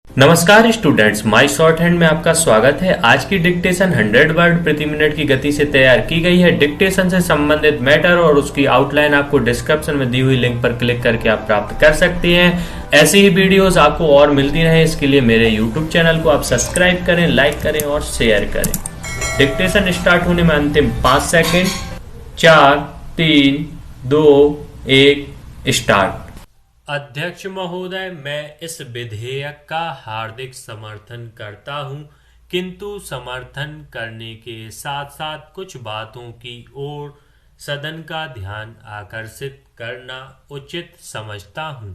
नमस्कार students, my short hand में आपका स्वागत है। आज की डिक्टेशन 100 वर्ड प्रति मिनट की गति से तैयार की गई है। डिक्टेशन से संबंधित मैटर और उसकी आउटलाइन आपको डिस्क्रिप्शन में दी हुई लिंक पर क्लिक करके आप प्राप्त कर सकते हैं। ऐसी ही वीडियोस आपको और मिलती रहे, इसके लिए मेरे यूट्यूब चैनल को आप सब्सक्राइब करें, लाइक करें और शेयर करें। डिक्टेशन स्टार्ट होने में अंतिम 5 सेकेंड। 4, 3, 2, 1 स्टार्ट। अध्यक्ष महोदय, मैं इस विधेयक का हार्दिक समर्थन करता हूं, किंतु समर्थन करने के साथ साथ कुछ बातों की ओर सदन का ध्यान आकर्षित करना उचित समझता हूं।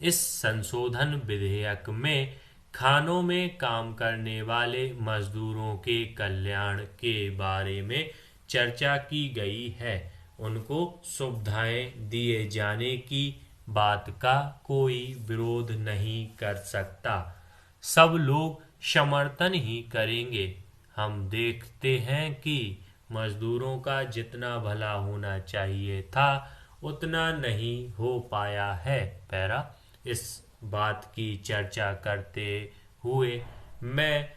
इस संशोधन विधेयक में खानों में काम करने वाले मजदूरों के कल्याण के बारे में चर्चा की गई है। उनको सुविधाएं दिए जाने की बात का कोई विरोध नहीं कर सकता। सब लोग समर्थन ही करेंगे। हम देखते हैं कि मजदूरों का जितना भला होना चाहिए था उतना नहीं हो पाया है। पैरा इस बात की चर्चा करते हुए मैं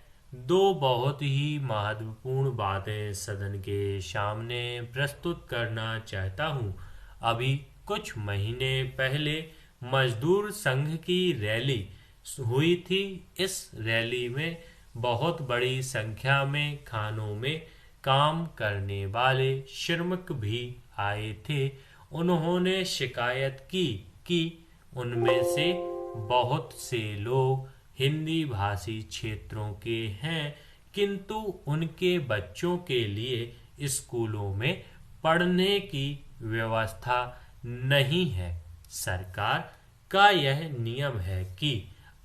दो बहुत ही महत्वपूर्ण बातें सदन के सामने प्रस्तुत करना चाहता हूं। अभी कुछ महीने पहले मजदूर संघ की रैली हुई थी। इस रैली में बहुत बड़ी संख्या में खानों में काम करने वाले श्रमिक भी आए थे। उन्होंने शिकायत की कि उनमें से बहुत से लोग हिंदी भाषी क्षेत्रों के हैं, किंतु उनके बच्चों के लिए स्कूलों में पढ़ने की व्यवस्था नहीं है। सरकार का यह नियम है कि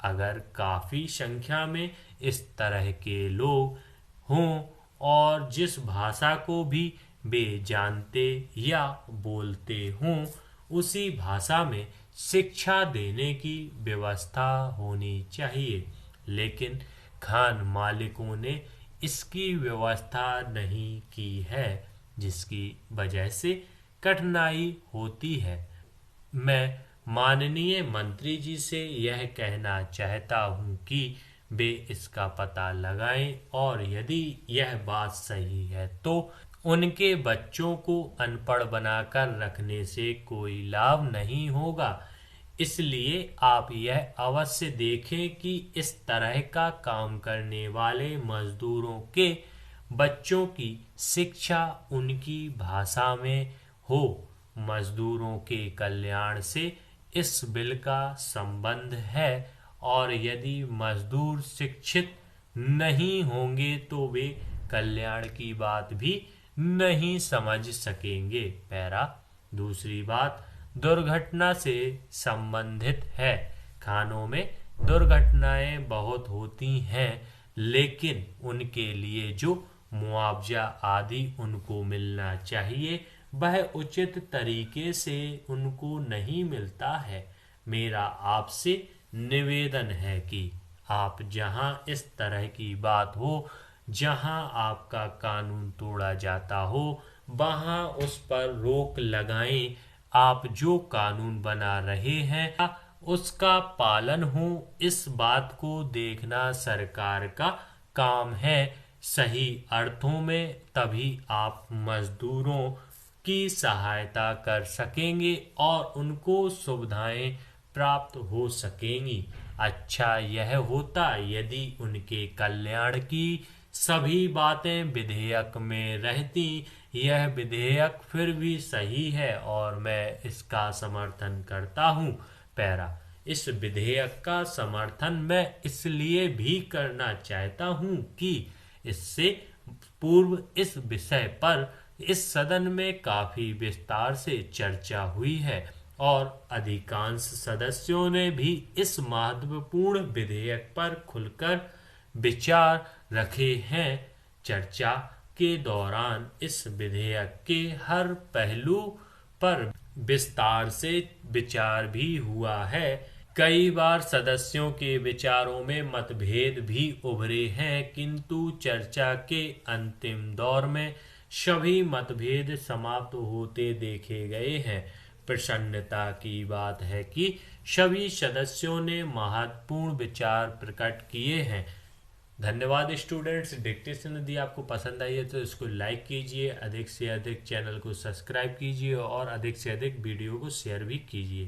अगर काफी संख्या में इस तरह के लोग हों और जिस भाषा को भी वे जानते या बोलते हों, उसी भाषा में शिक्षा देने की व्यवस्था होनी चाहिए। लेकिन खान मालिकों ने इसकी व्यवस्था नहीं की है, जिसकी वजह से कठिनाई होती है। मैं माननीय मंत्री जी से यह कहना चाहता हूं कि वे इसका पता लगाएं और यदि यह बात सही है तो उनके बच्चों को अनपढ़ बनाकर रखने से कोई लाभ नहीं होगा। इसलिए आप यह अवश्य देखें कि इस तरह का काम करने वाले मजदूरों के बच्चों की शिक्षा उनकी भाषा में हो। मजदूरों के कल्याण से इस बिल का संबंध है और यदि मजदूर शिक्षित नहीं होंगे तो वे कल्याण की बात भी नहीं समझ सकेंगे। पैरा दूसरी बात दुर्घटना से संबंधित है। खानों में दुर्घटनाएं बहुत होती हैं, लेकिन उनके लिए जो मुआवजा आदि उनको मिलना चाहिए वह उचित तरीके से उनको नहीं मिलता है। मेरा आपसे निवेदन है कि आप जहां इस तरह की बात हो, जहां आपका कानून तोड़ा जाता हो, वहां उस पर रोक लगाएं। आप जो कानून बना रहे हैं उसका पालन हो, इस बात को देखना सरकार का काम है। सही अर्थों में तभी आप मजदूरों की सहायता कर सकेंगे और उनको सुविधाएं प्राप्त हो सकेंगी। अच्छा यह होता यदि उनके कल्याण की सभी बातें विधेयक में रहती। यह विधेयक फिर भी सही है और मैं इसका समर्थन करता हूं। पैरा इस विधेयक का समर्थन मैं इसलिए भी करना चाहता हूं कि इससे पूर्व इस विषय पर इस सदन में काफी विस्तार से चर्चा हुई है और अधिकांश सदस्यों ने भी इस महत्वपूर्ण विधेयक पर खुलकर विचार रखे हैं। चर्चा के दौरान इस विधेयक के हर पहलू पर विस्तार से विचार भी हुआ है। कई बार सदस्यों के विचारों में मतभेद भी उभरे हैं, किंतु चर्चा के अंतिम दौर में सभी मतभेद समाप्त होते देखे गए हैं। प्रसन्नता की बात है कि सभी सदस्यों ने महत्वपूर्ण विचार प्रकट किए हैं। धन्यवाद स्टूडेंट्स। डिक्टेशन यदि आपको पसंद आई है तो इसको लाइक कीजिए, अधिक से अधिक चैनल को सब्सक्राइब कीजिए और अधिक से अधिक वीडियो को शेयर भी कीजिए।